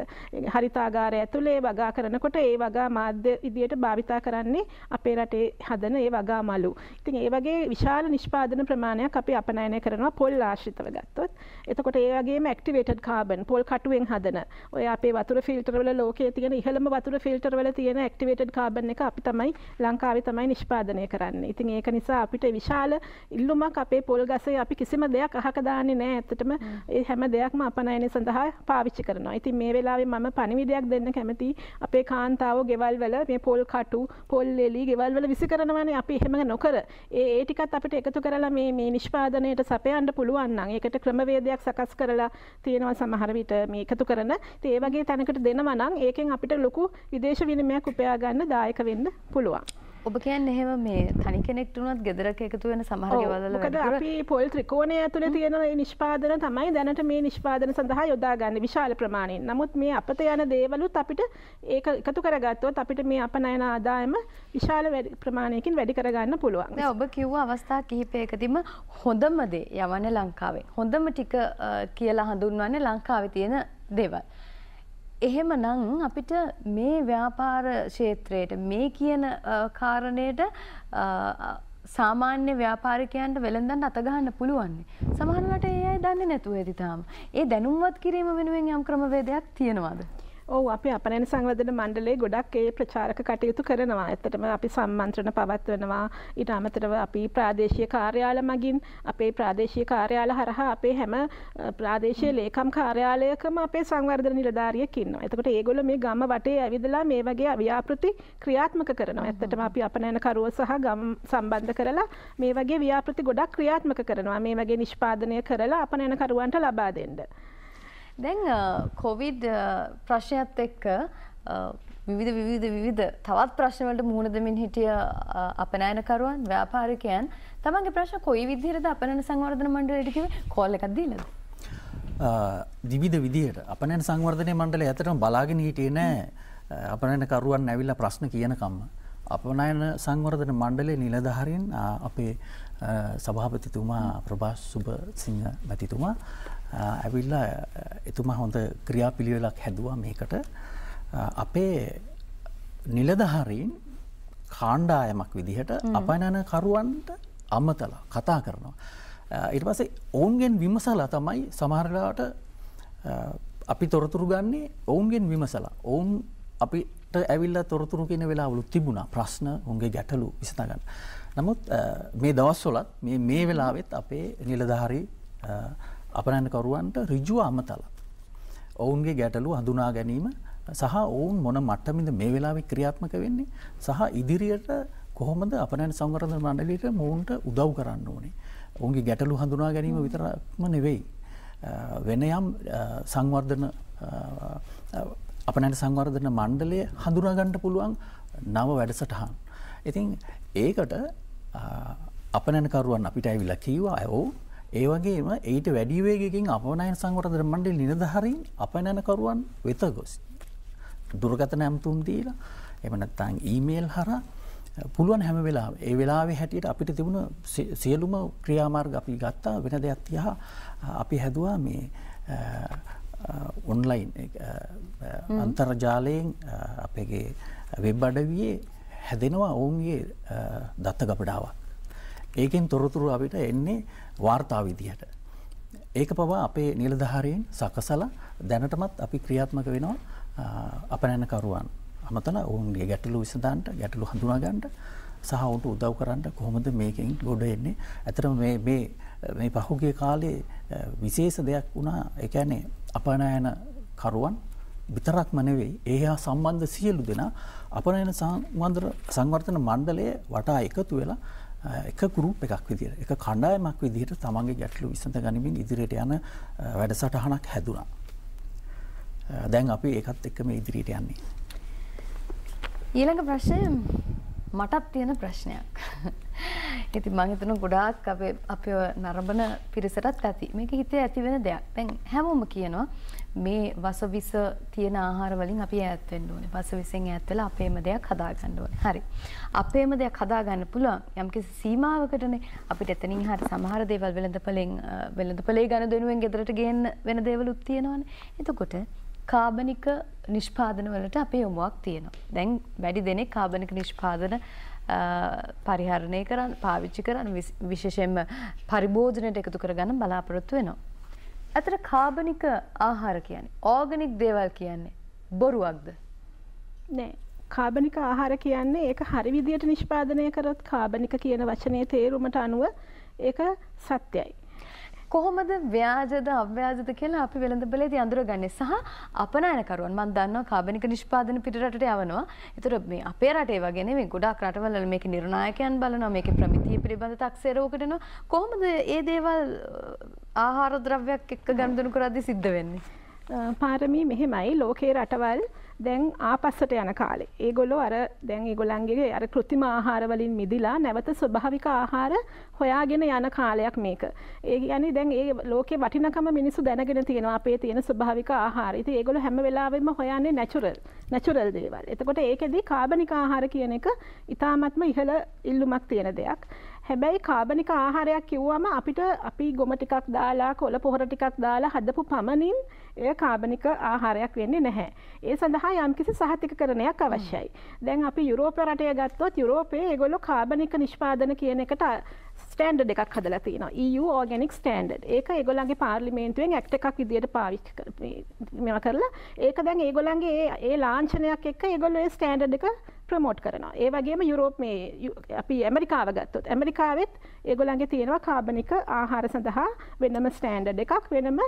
හරිතාගාරය ඇතුලේ වගා කරනකොට ඒ වගා මාධ්‍ය විදියට භාවිතා කරන්නේ අපේ රටේ හදන ඒ වගා මලු. ඉතින් ඒ වගේ විශාල නිෂ්පාදන ප්‍රමාණයක් අපි අපනයනය කරනවා පොල් ආශ්‍රිතව ගත්තොත්. එතකොට ඒ වගේම ඇක්ටිවේටඩ් කාබන් පොල් කටුවෙන් හදන ඔය අපේ වතුර ෆිල්ටර් වල ලෝකයේ තියෙන ඉහළම වතුර ෆිල්ටර් වල තියෙන ඇක්ටිවේටඩ් කාබන් එක අපි තමයි ලංකාවේ තමයි නිෂ්පාදනය කරන්නේ. ඉතින් ඒක නිසා අපිට විශාල ඉල්ලුමක් අපේ පොල් ගසේ අපි කිසිම දෙයක් අහක දාන්නේ නැහැ. ඇත්තටම ඒ හැම දෙයක්ම අපනයනය සඳහා පාවිච්චි කරනවා. ඉතින් මේ වෙලාවේ මම පණිවිඩයක් දෙන්න කැමතියි අපේ කාන්තාවෝ ගෙවල් වල මේ පොල් කටු පොල් එලි ගෙවල් වල විසි කරනවානේ. අපි එහෙම නොකර ඒ ටිකත් අපිට එකතු කරලා මේ නිෂ්පාදනයට සපයන්න පුළුවන් නම් ඒකට ක්‍රමවේදයක් සකස් කරලා තියෙනවා සමහර විට මේ එකතු කරන. ඉතින් ඒ වගේ තැනකට දෙනවා නම් ඒකෙන් අපිට ලොකු විදේශ විනිමයක් උපයා ගන්න දායක වෙන්න පුළුවන්. ඔබ කියන්නේ එහෙම මේ තනි කෙනෙක්ට උනත් ගෙදරක එකතු වෙන සමහර ගෙවල් වල මොකද අපි පොල් ත්‍රිකෝණය ඇතුලේ තියෙන මේ නිෂ්පාදන තමයි දැනට මේ නිෂ්පාදන සඳහා යොදා ගන්න විශාල ප්‍රමාණයෙන්. නමුත් මේ අපත යන දේවලුත් අපිට ඒක එකතු කරගත්තොත් අපිට මේ අපනයන ආදායම විශාල ප්‍රමාණයකින් වැඩි කරගන්න පුළුවන්. දැන් ඔබ කිව්ව අවස්ථා කිහිපයකදීම හොඳම දේ යවන්නේ ලංකාවේ. හොඳම ටික කියලා හඳුන්වන්නේ ලංකාවේ තියෙන දේවල්. එහෙමනම් අපිට මේ ව්‍යාපාර ක්ෂේත්‍රයට මේ කියන කාරණයට සාමාන්‍ය ව්‍යාපාරිකයන්ට වෙළඳන්න අත ගන්න පුළුවන්. සමහරවිට ඒ අය දන්නේ නැතුව ඇති තාම. ඒ දැනුම්වත් කිරීම වෙනුවෙන් යම් ක්‍රමවේදයක් තියෙනවද? ඔව් අපි අපනයන සංවර්ධන මණ්ඩලයේ ගොඩක් ඒ ප්‍රචාරක කටයුතු කරනවා. ඇත්තටම අපි සම්මන්ත්‍රණ පවත්වනවා. ඊට අමතරව අපි ප්‍රාදේශීය කාර්යාල මගින් අපේ ප්‍රාදේශීය කාර්යාල හරහා අපේ හැම ප්‍රාදේශීය ලේකම් කාර්යාලයකම අපේ සංවර්ධන නිලධාරියෙක් ඉන්නවා. එතකොට ඒගොල්ලෝ මේ ගම වටේ ඇවිදලා මේ වගේ ව්‍යාපෘති ක්‍රියාත්මක කරනවා. ඇත්තටම අපි අපනයන කරුවෝ සහ ගම් සම්බන්ධ කරලා මේ වගේ ව්‍යාපෘති ගොඩක් ක්‍රියාත්මක කරනවා. මේ වගේ නිෂ්පාදනය කරලා අපනයන කරුවන්ට ලබා දෙන්න. දැන් කොවිඩ් ප්‍රශ්නයත් එක්ක විවිධ තවත් ප්‍රශ්න වලට මුහුණ දෙමින් හිටිය අපනයනකරුවන් ව්‍යාපාරිකයන් තමන්ගේ ප්‍රශ්න කොයි විදිහටද අපනයන සංවර්ධන මණ්ඩලයට කිව්වේ කෝල් එකක් දීලාද? විවිධ විදිහට අපනයන සංවර්ධන මණ්ඩලය ඇත්තටම බලාගෙන හිටියේ නෑ අපනයනකරුවන් ඇවිල්ලා ප්‍රශ්න කියනකම්ම. අපනයන සංවර්ධන මණ්ඩලයේ නිලධාරීන් අපේ සභාපතිතුමා ප්‍රභාස් සුබසිංහ මැතිතුමා ඇවිල්ලා එතුමා හොඳ ක්‍රියාපිළිවෙලක් හැදුවා මේකට. අපේ නිලධාරීන් කාණ්ඩායමක් විදිහට අපනයනකරුවන්ට අමතලා කතා කරනවා. ඊට පස්සේ ඔවුන්ගෙන් විමසලා තමයි සමහර වෙලාවට අපි තොරතුරු ගන්නේ ඔවුන්ගෙන් විමසලා. ඔවුන් අපිට ඇවිල්ලා තොරතුරු කියන වෙලාවලුත් තිබුණා ප්‍රශ්න උන්ගේ ගැටලු විසඳ ගන්න. නමුත් මේ දවස්වලත් මේ වෙලාවෙත් අපේ නිලධාරී අපනයනකරුවන්ට ඍජුව අමතලා ඔවුන්ගේ ගැටලු හඳුනා ගැනීම සහ ඔවුන් මොන මට්ටමින්ද මේ වෙලාවේ ක්‍රියාත්මක වෙන්නේ සහ ඉදිරියට කොහොමද අපනයන සංවර්ධන මණ්ඩලයට මොවුන්ට උදව් කරන්න ඕනේ. ඔවුන්ගේ ගැටලු හඳුනා ගැනීම විතරක්ම නෙවෙයි. වෙන යම් සංවර්ධන අපනයන සංවර්ධන මණ්ඩලය හඳුනා ගන්න පුළුවන් නව වැඩසටහන්. ඉතින් ඒකට අපනයනකරුවන් අපිට ඇවිල්ලා කිව්වා ඔව් ඒ වගේම ඊට වැඩි වේගයකින් අපනයන සංවර්ධන මණ්ඩල නිලධාරීන් අපනයනකරුවන් වෙත ගොස් දුරකථන ඇමතුම් දීලා එහෙම නැත්නම් ඊමේල් හරහා පුළුවන් හැම වෙලාවෙම ඒ වෙලාවේ හැටියට අපිට තිබුණ සියලුම ක්‍රියාමාර්ග අපි ගත්තා. වෙන දෙයක් තියා අපි හැදුවා මේ ඔන්ලයින් අන්තර්ජාලයෙන් අපේ වෙබ් අඩවියේ හැදෙනවා ඔවුන්ගේ දත්ත ගබඩාවක්. ඒකෙන් තොරතුරු අපිට එන්නේ වාර්තා විදිහට. ඒක පවා අපේ නිලධාරීන් සකසලා දැනටමත් අපි ක්‍රියාත්මක වෙනවා අපනයනකරුවන් අමතලා ඔවුන්ගේ ගැටලු විසඳන්න, ගැටලු හඳුනා ගන්න සහ ඔවුන්ට උදව් කරන්න කොහොමද මේකෙන් ගොඩ එන්නේ. ඇත්තටම මේ පහුගිය කාලේ විශේෂ දෙයක් වුණා. ඒ කියන්නේ අපනයනකරුවන් විතරක්ම නෙවෙයි ඒ හා සම්බන්ධ සියලු දෙනා අපනයන සංවර්ධන මණ්ඩලයේ වටා එකතු වෙලා එක ගෲප් එකක් විදිහට එක කණ්ඩායමක් විදිහට තමන්ගේ ගැටලු විසඳ ගනිමින් ඉදිරියට යන වැඩසටහනක් හැදුනා. දැන් අපි ඒකත් එක්ක මේ ඉදිරියට යන්නේ. ඊළඟ ප්‍රශ්නය මටත් තියෙන ප්‍රශ්නයක්. ඉතින් මම හිතනවා ගොඩාක් අපේ නරඹන පිරිසටත් ඇති. මේක හිතේ ඇති වෙන දෙයක්. දැන් හැමෝම කියනවා මේ වසවිස තියෙන ආහාර වලින් අපි ඈත් වෙන්න ඕනේ. වසවිසෙන් ඈත් වෙලා අපේම දෙයක් හදා ගන්න ඕනේ. හරි. අපේම දෙයක් හදා ගන්න පුළුවන් යම්කිසි සීමාවකටනේ. අපිට එතනින් හරිය සමහර දේවල් වෙළඳපොලේ ගන්න දෙනුවෙන් ගෙදරට ගේන්න වෙන දේවලුත් තියෙනවානේ. එතකොට කාබනික නිෂ්පාදන වලට අපේ යොමුවක් තියෙනවා. දැන් වැඩි දෙනෙක් කාබනික නිෂ්පාදන පරිහරණය කරන්න පාවිච්චි කරන්න විශේෂයෙන්ම පරිභෝජනයට එකතු කරගන්න බලාපොරොත්තු වෙනවා. අතර කාබනික ආහාර කියන්නේ ඕගනික් දේවල් කියන්නේ බොරුවක්ද? නෑ. කාබනික ආහාර කියන්නේ ඒක හරි විදියට නිෂ්පාදනය කරොත් කාබනික කියන වචනේ තේරුමට අනුව ඒක සත්‍යයි. කොහොමද ව්‍යාජද අව්‍යාජද කියලා අපි වෙළඳපොලේදී අඳුරගන්නේ සහ අපනයනකරුවන් මම දන්නවා කාබනික නිෂ්පාදන පිටරටට යවනවා. ඒතර මේ අපේ රටේ වගේ නෙවෙයි ගොඩාක් රටවල මේකේ නිර්ණායකයන් බලනවා මේකේ ප්‍රමිතිය පිළිබඳ තක්සේරුවකට එනවා. කොහොමද මේ දේවල් ආහාර ද්‍රව්‍යයක් එක්ක ගනුදෙනු කරද්දී සිද්ධ වෙන්නේ? පාරමී මෙහෙමයි ලෝකේ රටවල් දැන් ආපස්සට යන කාලේ. ඒගොල්ලෝ අර දැන් ඒගොල්ලන්ගේ අර કૃත්‍රිම ආහාර වලින් මිදිලා නැවත ස්වභාවික ආහාර හොයාගෙන යන කාලයක් මේක. ඒ කියන්නේ දැන් ඒ ලෝකේ වටිනකම මිනිස්සු දැනගෙන තියෙනවා අපේ තියෙන ස්වභාවික ආහාර. ඉතින් ඒගොල්ලෝ හැම වෙලාවෙම හොයන්නේ නැචරල් දේවල්. එතකොට ඒකෙදි කාබනික ආහාර කියන එක ඊටාත්ම ඉහළ ඉල්ලුමක් තියෙන දෙයක්. හැබැයි කාබනික ආහාරයක් කිව්වම අපි ගොම ටිකක් දාලා කොළ පොහොර ටිකක් දාලා හදපු පමණින් එය කාබනික ආහාරයක් වෙන්නේ නැහැ. ඒ සඳහා යම්කිසි සහතිකකරණයක් අවශ්‍යයි. දැන් අපි යුරෝප රටේ ගත්තොත් යුරෝපයේ ඒගොල්ලෝ කාබනික නිෂ්පාදන කියන එකට ස්ටෑන්ඩඩ් එකක් හදලා තියෙනවා. EU organic standard. ඒක ඒගොල්ලන්ගේ පාර්ලිමේන්තුවෙන් ඇක්ට් එකක් විදියට පාවිච්චි කරලා ඒක දැන් ඒගොල්ලන්ගේ ඒ ලාංඡනයක් එක්ක ඒගොල්ලෝ ඒ ස්ටෑන්ඩඩ් එක ප්‍රමෝට් කරනවා. ඒ වගේම යුරෝප් මේ අපි ඇමරිකාව ගත්තොත් ඇමරිකාවෙත් ඒගොල්ලන්ගේ තියෙනවා කාබනික ආහාර සඳහා වෙනම ස්ටෑන්ඩඩ් එකක් වෙනම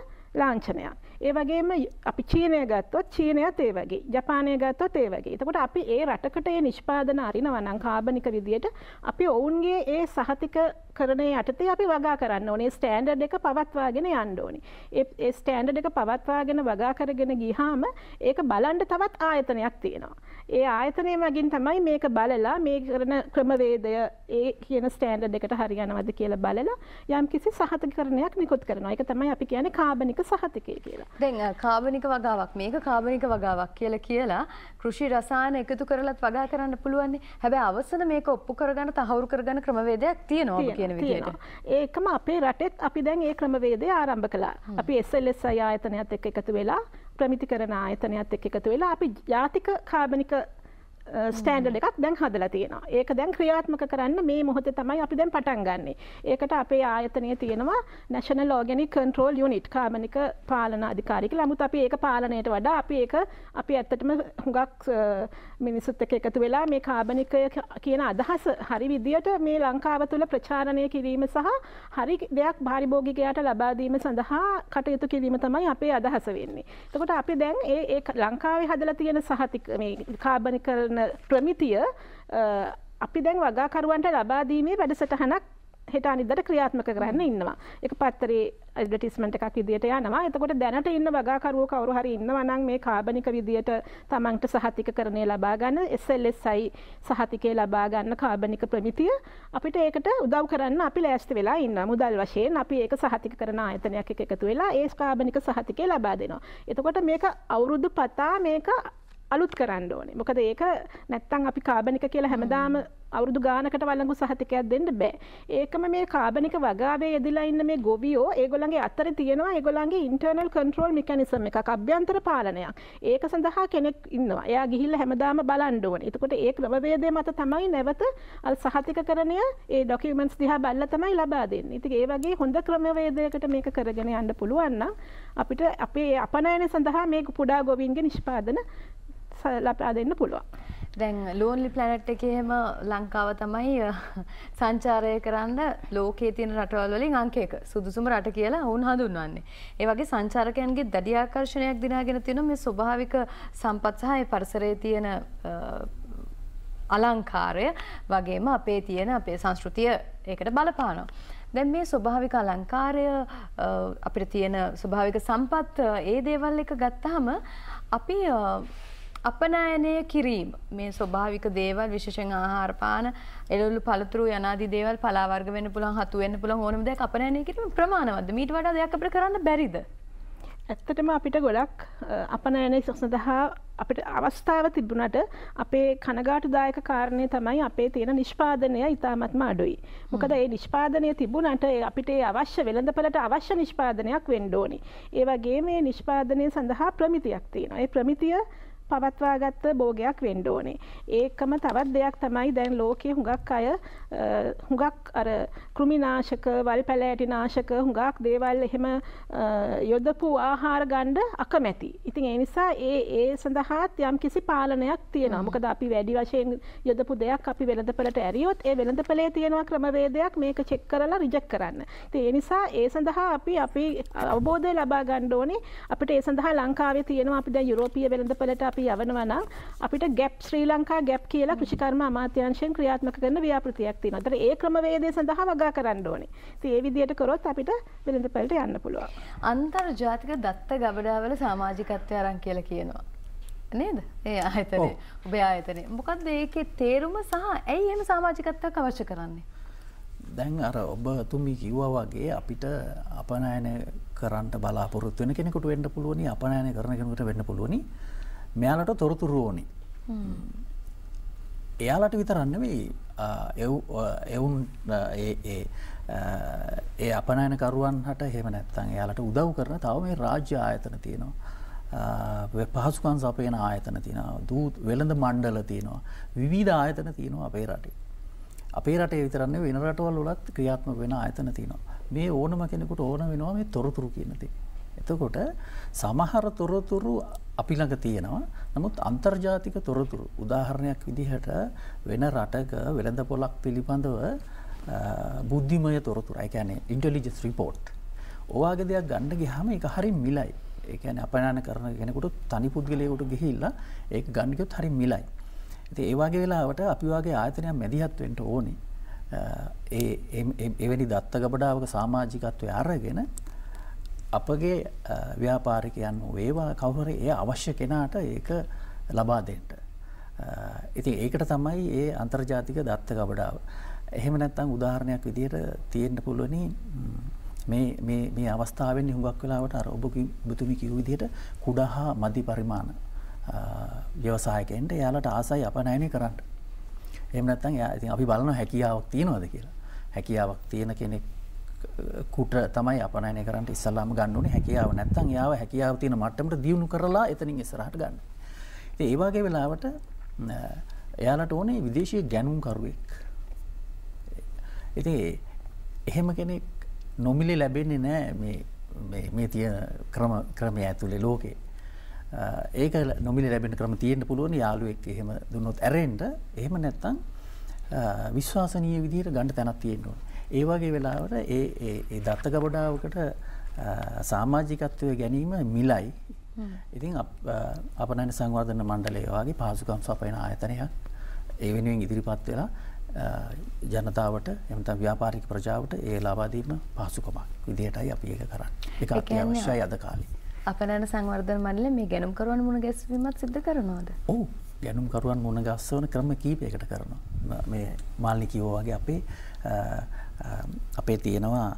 ලාංඡනයක්. ඒ වගේම අපි චීනය ගත්තොත් චීනයත් ඒ වගේ. ජපානය ගත්තොත් ඒ වගේ. එතකොට අපි ඒ රටකට ඒ නිෂ්පාදන අරිනවා නම් කාබනික විදියට අපි ඔවුන්ගේ ඒ සහතිකකරණය යටතේ අපි වගා කරන්න ඕනේ. ස්ටෑන්ඩඩ් එක පවත්වාගෙන යන්න ඕනේ. ඒ ස්ටෑන්ඩඩ් එක පවත්වාගෙන වගා කරගෙන ගියාම ඒක බලන්න තවත් ආයතනයක් තියෙනවා. ඒ ආයතනය මගින් තමයි මේක බලලා මේ කරන ක්‍රමවේදය ඒ කියන ස්ටෑන්ඩඩ් එකට හරියනවද කියලා බලලා යම්කිසි සහතිකකරණයක් නිකුත් කරනවා. ඒක තමයි අපි කියන්නේ කාබනික සහතිකය කියලා. දැන් කාබනික වගාවක් මේක කාබනික වගාවක් කියලා කෘෂි රසායන එකතු කරලත් වගා කරන්න පුළුවන්. හැබැයි අවසන මේක ඔප්පු කරගන්න තහවුරු කරගන්න ක්‍රමවේදයක් තියෙනවා ඔබ කියන විදිහට. ඒකම අපේ රටෙත් අපි දැන් ඒ ක්‍රමවේදය ආරම්භ කළා. අපි SLSI ආයතනයත් එක්ක එකතු වෙලා ප්‍රමිතිකරණ ආයතනයත් එක්ක එකතු වෙලා අපි ජාතික කාබනික ස්ටෑන්ඩඩ් එකක් දැන් හදලා තියෙනවා. ඒක දැන් ක්‍රියාත්මක කරන්න මේ මොහොතේ තමයි අපි දැන් පටන් ගන්නෙ. ඒකට අපේ ආයතනයේ තියෙනවා National Organic Control Unit කාබනික පාලන අධිකාරිය කියලා. නමුත් අපි ඒක පාලනයට වඩා අපි ඇත්තටම හුඟක් මිනිස්සුත් එක්ක එකතු වෙලා මේ කාබනිකය කියන අදහස හරි විදියට මේ ලංකාව තුළ ප්‍රචාරණය කිරීම සහ හරි දෙයක් පාරිභෝගිකයාට ලබා දීම සඳහා කටයුතු කිරීම තමයි අපේ අදහස වෙන්නේ. එතකොට අපි දැන් ඒ ලංකාවේ හදලා තියෙන සහතික මේ කාබනික ප්‍රමිතිය අපි දැන් වගාකරුවන්ට ලබා දීමේ වැඩසටහනක් හෙට අනිද්දාට ක්‍රියාත්මක කරන්න ඉන්නවා. ඒක පත්තරේ ඇඩ්වර්ටයිස්මන්ට් එකක් විදියට යනවා. එතකොට දැනට ඉන්න වගාකරුවෝ කවුරු හරි ඉන්නවා නම් මේ කාබනික විදියට තමන්ට සහතිකකරණය ලබා ගන්න SLSI සහතිකය ලබා ගන්න කාබනික ප්‍රමිතිය අපිට ඒකට උදව් කරන්න අපි ලෑස්ති වෙලා ඉන්නවා. මුදල් වශයෙන් අපි ඒක සහතික කරන ආයතනයක් එක්ක එකතු වෙලා ඒ කාබනික සහතිකය ලබා දෙනවා. එතකොට මේක අවුරුදු පතා මේක අලුත් කරන්න ඕනේ. මොකද ඒක නැත්තම් අපි කාබනික කියලා හැමදාම අවුරුදු ගානකට වළංගු සහතිකයක් දෙන්න බෑ. ඒකම මේ කාබනික වගාවේ යෙදලා ඉන්න මේ ගොවියෝ ඒගොල්ලන්ගේ අතරේ තියෙනවා ඒගොල්ලන්ගේ ඉන්ටර්නල් කන්ට්‍රෝල් මෙකැනිසම් එකක් අභ්‍යන්තර පාලනයක්. ඒක සඳහා කෙනෙක් ඉන්නවා. එයා ගිහිල්ලා හැමදාම බලන්න ඕනේ. එතකොට ඒ ක්‍රමවේදය මත තමයි නැවත අර සහතිකකරණය ඒ ડોකියුමන්ට්ස් දිහා බලලා තමයි ලබා දෙන්නේ. ඉතින් ඒ වගේ හොඳ ක්‍රමවේදයකට මේක කරගෙන යන්න පුළුවන් නම් අපිට අපේ අපනයන සඳහා මේ කුඩා ගොවීන්ගේ නිෂ්පාදන ලබා දෙන්න පුළුවන්. දැන් ලෝන්ලි ප්ලැනට් එකේ එහෙම ලංකාව තමයි සංචාරය කරන්න ලෝකයේ තියෙන රටවල් වලින් අංක 1 සුදුසුම රට කියලා වුන් හඳුන්වන්නේ. ඒ වගේ සංචාරකයන්ගේ දැඩි ආකර්ෂණයක් දිනාගෙන තියෙන මේ ස්වභාවික සම්පත් සහ ඒ පරිසරයේ තියෙන අලංකාරය වගේම අපේ තියෙන අපේ සංස්කෘතිය ඒකට බලපානවා. දැන් මේ ස්වභාවික අලංකාරය අපිට තියෙන ස්වභාවික සම්පත් ඒ දේවල් එක ගත්තාම අපි අපනයනය කිරීම මේ ස්වභාවික දේවල් විශේෂයෙන් ආහාර පාන එළවලු පළතුරු යනාදී දේවල් පලා වර්ග වෙන්න පුළුවන් හතු වෙන්න පුළුවන් ඕනම දෙයක් අපනයනය කිරීම ප්‍රමාණවත්ද මීට වඩා දෙයක් අපිට කරන්න බැරිද? ඇත්තටම අපිට ගොඩක් අපනයනය සඳහා අපිට අවස්ථාව තිබුණට අපේ කනගාටුදායක කාරණය තමයි අපේ තියෙන නිෂ්පාදනය ඉතාමත්ම අඩුයි. මොකද ඒ නිෂ්පාදනය තිබුණට අපිට අවශ්‍ය වෙළඳපළට අවශ්‍ය නිෂ්පාදනයක් වෙන්න ඕනි. ඒ වගේම මේ නිෂ්පාදනය සඳහා ප්‍රමිතියක් තියෙනවා. ඒ ප්‍රමිතිය පවත්වාගත්ත භෝගයක් වෙන්න ඕනේ. ඒකම තවත් දෙයක් තමයි දැන් ලෝකයේ හුඟක් අය හුඟක් අර කෘමිනාශක, වල් පැලෑටිනාශක හුඟක් දේවල් එහෙම යොදපු ආහාර ගන්න අකමැති. ඉතින් ඒ නිසා ඒ සඳහාත් යම්කිසි පාලනයක් තියෙනවා. මොකද අපි වැඩි වශයෙන් යොදපු දෙයක් අපි වෙළඳපළට ඇරියොත් ඒ වෙළඳපළේ තියෙනවා ක්‍රමවේදයක් මේක චෙක් කරලා රිජෙක්ට් කරන්න. ඉතින් ඒ නිසා ඒ සඳහා අපි අවබෝධය ලබා ගන්න ඕනේ. අපිට ඒ සඳහා ලංකාවේ තියෙනවා අපි දැන් යුරෝපීය වෙළඳපළට අපි යවනවා නම් අපිට ගැප් ශ්‍රී ලංකා ගැප් කියලා කෘෂිකර්ම අමාත්‍යාංශයෙන් ක්‍රියාත්මක කරන ව්‍යාපෘතියක් තියෙනවා. ඒතර ඒ ක්‍රමවේදය සඳහා වගා කරන්න ඕනේ. ඉතින් ඒ විදිහට කරොත් අපිට වෙළඳපළට යන්න පුළුවන්. අන්තර්ජාතික දත්ත ගබඩාවල සමාජිකත්වය අරන් කියලා කියනවා. නේද? ඒ ආයතනය. ඔබේ ආයතනය. මොකද්ද ඒකේ තේරුම සහ ඇයි එහෙම සමාජිකත්වයක් අවශ්‍ය කරන්නේ? දැන් අර ඔබතුමී කිව්වා වගේ අපිට අපනයන කරන්න බලාපොරොත්තු වෙන කෙනෙකුට වෙන්න පුළුවනි, අපනයන කරන කෙනෙකුට වෙන්න පුළුවනි. මෙයාලට තොරතුරු ඕනි. එයාලට විතරක් නෙවෙයි එවුන් ඒ අපනයන කරුවන්ට එහෙම නැත්නම් එයාලට උදව් කරන තව මේ රාජ්‍ය ආයතන තියෙනවා. පහසුකම් සපයන ආයතන තියෙනවා. දූත වෙළඳ මණ්ඩල තියෙනවා. විවිධ ආයතන තියෙනවා අපේ රටේ. අපේ රටේ විතරක් නෙවෙයි වෙන රටවල් වලත් ක්‍රියාත්මක වෙන ආයතන තියෙනවා. මේ ඕනම කෙනෙකුට ඕන වෙනවා මේ තොරතුරු කියන දේ. එතකොට සමහර තොරතුරු අපි ළඟ තියෙනවා. නමුත් අන්තර්ජාතික තොරතුරු උදාහරණයක් විදිහට වෙන රටක වෙළඳපොළක් පිළිබඳව බුද්ධිමය තොරතුරු. ඒ කියන්නේ ඉන්ටෙලිජන්ස් රිපෝට්. ඔවාගේ දෙයක් ගන්න ගියාම ඒක හරිය මිලයි. ඒ කියන්නේ අපනයන කරන කෙනෙකුට තනි පුද්ගලයෙකුට ගිහිල්ලා ඒක ගන්න ගියොත් හරිය මිලයි. ඉතින් ඒ වගේ වෙලාවට අපි වගේ ආයතනයක් මැදිහත් වෙන්න ඕනේ. එවැනි දත්ත ගබඩාවක සමාජිකත්වය අරගෙන අපගේ ව්‍යාපාරිකයන් වේවා කවුරු හරි ඒ අවශ්‍ය කෙනාට ඒක ලබා දෙන්න. ඉතින් ඒකට තමයි ඒ අන්තර්ජාතික දත්ත ගබඩාව. එහෙම නැත්නම් උදාහරණයක් විදිහට තියෙන්න පුළුවනි මේ අවස්ථාවෙන් හුඟක් වෙලාවට අර ඔබතුමී කිව්ව විදිහට කුඩා හා මධි පරිමාණ ව්‍යවසායකයන්ට එයාලට ආසයි අපනයනය කරන්න. එහෙම නැත්නම් ඉතින් අපි බලනවා හැකියාවක් තියනවද කියලා. හැකියාවක් තියෙන කෙනෙක් කුට තමයි අපනයනය කරන්න ඉස්සල්ලාම ගන්න ඕනේ. හැකියාව නැත්නම් යාව හැකියාව තියෙන මට්ටමට දියුණු කරලා එතනින් ඉස්සරහට ගන්න. ඉතින් ඒ වගේ වෙලාවට එයාලට ඕනේ විදේශීය ගැනුම් කරුවෙක්. ඉතින් එහෙම කෙනෙක් නොමිලේ ලැබෙන්නේ නැහැ මේ තියෙන ක්‍රමය ඇතුලේ ලෝකේ. ඒක නොමිලේ ලැබෙන ක්‍රම තියෙන්න පුළුවන් යාළුවෙක් එහෙම දුන්නොත් ඇරෙන්න. එහෙම නැත්නම් විශ්වාසනීය විදිහට ගන්න තැනක් තියෙන්න ඕනේ. ඒ වගේ වෙලාවට ඒ දත්ත ගබඩාවකට සමාජිකත්වය ගැනීම මිලයි. ඉතින් අපනයන සංවර්ධන මණ්ඩලය වගේ පහසුකම් සපයන ආයතනයක් ඒ වෙනුවෙන් ඉදිරිපත් වෙලා ජනතාවට එහෙම නැත්නම් ව්‍යාපාරික ප්‍රජාවට ඒ ලබා දීම පහසුකමක් විදිහටයි අපි ඒක කරන්නේ. ඒක අත්‍යවශ්‍යයි අද කාලේ. අපනයන සංවර්ධන මණ්ඩලය මේ ගැනුම් කරුවන් මුණ ගැස්වීමත් සිදු කරනවද? ඔව්. ගැනුම් කරුවන් මුණ ගැස්වන ක්‍රම කීපයකට කරනවා. මේ මාල්නි කිව්වා වගේ අපේ තියෙනවා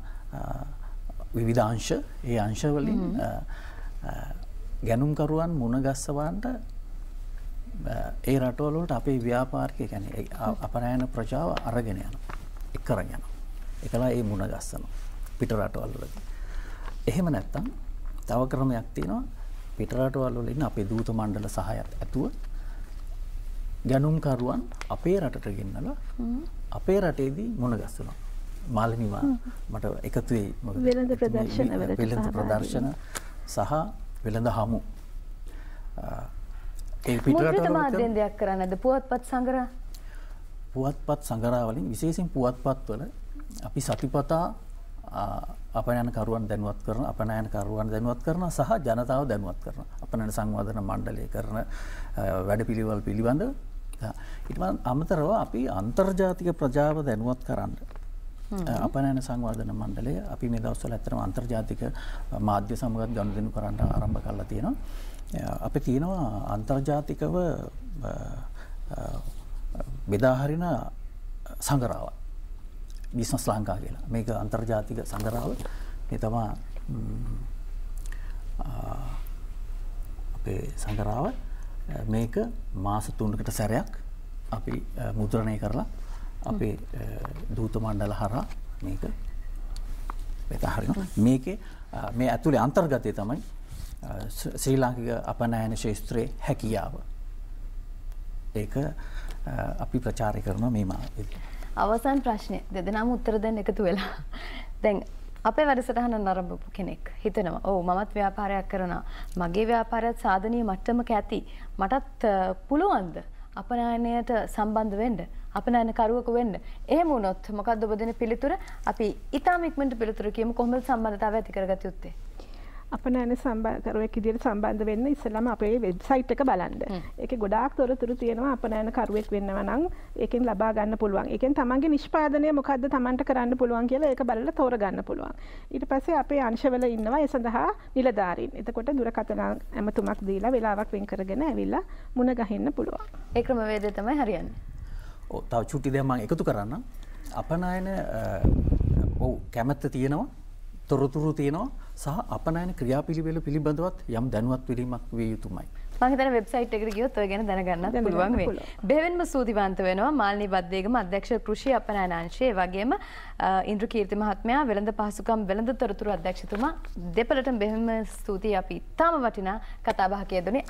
විවිධ අංශ. ඒ අංශ වලින් ගැනුම් කරුවන් මුණ ගැස්වන්නට ඒ රටවල වලට අපේ ව්‍යාපාරික කියන්නේ අපනයන ප්‍රජාව අරගෙන යනවා. එක් කරගෙන යනවා. ඒකලා ඒ මුණ ගැස්සනවා පිට රටවල් වලදී. එහෙම නැත්නම් තව ක්‍රමයක් තියෙනවා පිට රටවල් වල ඉන්න අපේ දූත මණ්ඩල සහයත් ඇතුව ගැනුම් කරුවන් අපේ රටට ගෙන්නලා අපේ රටේදී මුණ ගැස්සනවා. මාළනිවා මට එකතු වෙයි මොකද වෙළඳ ප්‍රදර්ශන සහ වෙළඳ හමු ඒ පිටරට මාධ්‍යෙන් දෙයක් කරන්නද පුවත්පත් සංග්‍රහ වලින් විශේෂයෙන් පුවත්පත් වල අපි සතිපතා අපනයන කරුවන් දැනුවත් කරන අපනයන කරුවන් දැනුවත් කරන සහ ජනතාව දැනුවත් කරන අපනයන සංවර්ධන මණ්ඩලය කරන වැඩපිළිවෙළ පිළිබඳ ඊට අමතරව අපි අන්තර්ජාතික ප්‍රජාව දැනුවත් කරන්න අපනයන සංවර්ධන මණ්ඩලය අපි මේ දවස්වල ඇත්තටම අන්තර්ජාතික මාධ්‍ය සමගත් ගනුදෙනු කරන්න ආරම්භ කරලා තියෙනවා. අපි තියෙනවා අන්තර්ජාතිකව බෙදා හරින සංගරාවක්. බිස්නස් ලංකා කියලා. මේක අන්තර්ජාතික සංගරාව. මේ තමයි අපේ සංගරාව. මේක මාස 3කට සැරයක් අපි මුද්‍රණය කරලා අපේ දූත මණ්ඩල හරහා මේක බෙදා හරිනවා. මේකේ මේ ඇතුලේ අන්තර්ගතය තමයි ශ්‍රී ලාංකික අපනයන ශාස්ත්‍රයේ හැකියාව. ඒක අපි ප්‍රචාරය කරනවා මේ මාසෙදී. අවසන් ප්‍රශ්නේ දෙදෙනාම උත්තර දෙන්න එකතු වෙලා. දැන් අපේ වැඩසටහන නරඹපු කෙනෙක් හිතනවා ඔව් මමත් ව්‍යාපාරයක් කරනවා. මගේ ව්‍යාපාරයත් සාධනීය මට්ටමක ඇති. මටත් පුළුවන්ද අපනයනයට සම්බන්ධ වෙන්න? අපනයන කරුවෙකු වෙන්න. එහෙම වුණොත් මොකද්ද ඔබ දෙන පිළිතුර? අපි ඊටාම ඉක්මනට පිළිතුර කියමු. කොහොමද සම්බන්ධතාවය ඇති කරගත යුත්තේ? අපනයන කරුවෙක් විදිහට සම්බන්ධ වෙන්න ඉස්සෙල්ලාම අපේ වෙබ්සයිට් එක බලන්න. ඒකේ ගොඩාක් තොරතුරු තියෙනවා අපනයන කරුවෙක් වෙන්නවා නම් ඒකෙන් ලබා ගන්න පුළුවන්. ඒකෙන් තමන්ගේ නිෂ්පාදනය මොකද්ද තමන්ට කරන්න පුළුවන් කියලා ඒක බලලා තෝරගන්න පුළුවන්. ඊට පස්සේ අපේ අංශවල ඉන්නවා ඒ සඳහා නිලධාරීන්. එතකොට දුරකථන ඇමතුමක් දීලා වෙලාවක් වෙන් කරගෙන ඇවිල්ලා මුණ ගහින්න පුළුවන්. ඒ ක්‍රමවේදය තමයි හරියන්නේ. ඔව් තව චුටි දෙයක් මම එකතු කරන්නම්. අපනයන ඔව් කැමැත්ත තියෙනවා. තොරතුරු තියෙනවා සහ අපනයන ක්‍රියාපිළිවෙල පිළිබඳවත් යම් දැනුවත් වීමක් විය යුතුමයි. මම හිතන්නේ වෙබ්සයිට් එකට ගියොත් ඔය ගැන දැනගන්නත් පුළුවන් වෙයි. බෙහෙවින්ම ස්තුතිවන්ත වෙනවා මාල්නී බද්දේගම අධ්‍යක්ෂ කෘෂි අපනයන අංශයේ වගේම ඉන්ද්‍ර කීර්ති මහත්මයා වෙළඳ පහසුකම් වෙළඳ තොරතුරු අධ්‍යක්ෂතුමා දෙපළටම බෙහෙවින්ම ස්තුතියි. අපි තාම වටිනා කතා බහක යෙදුනේ.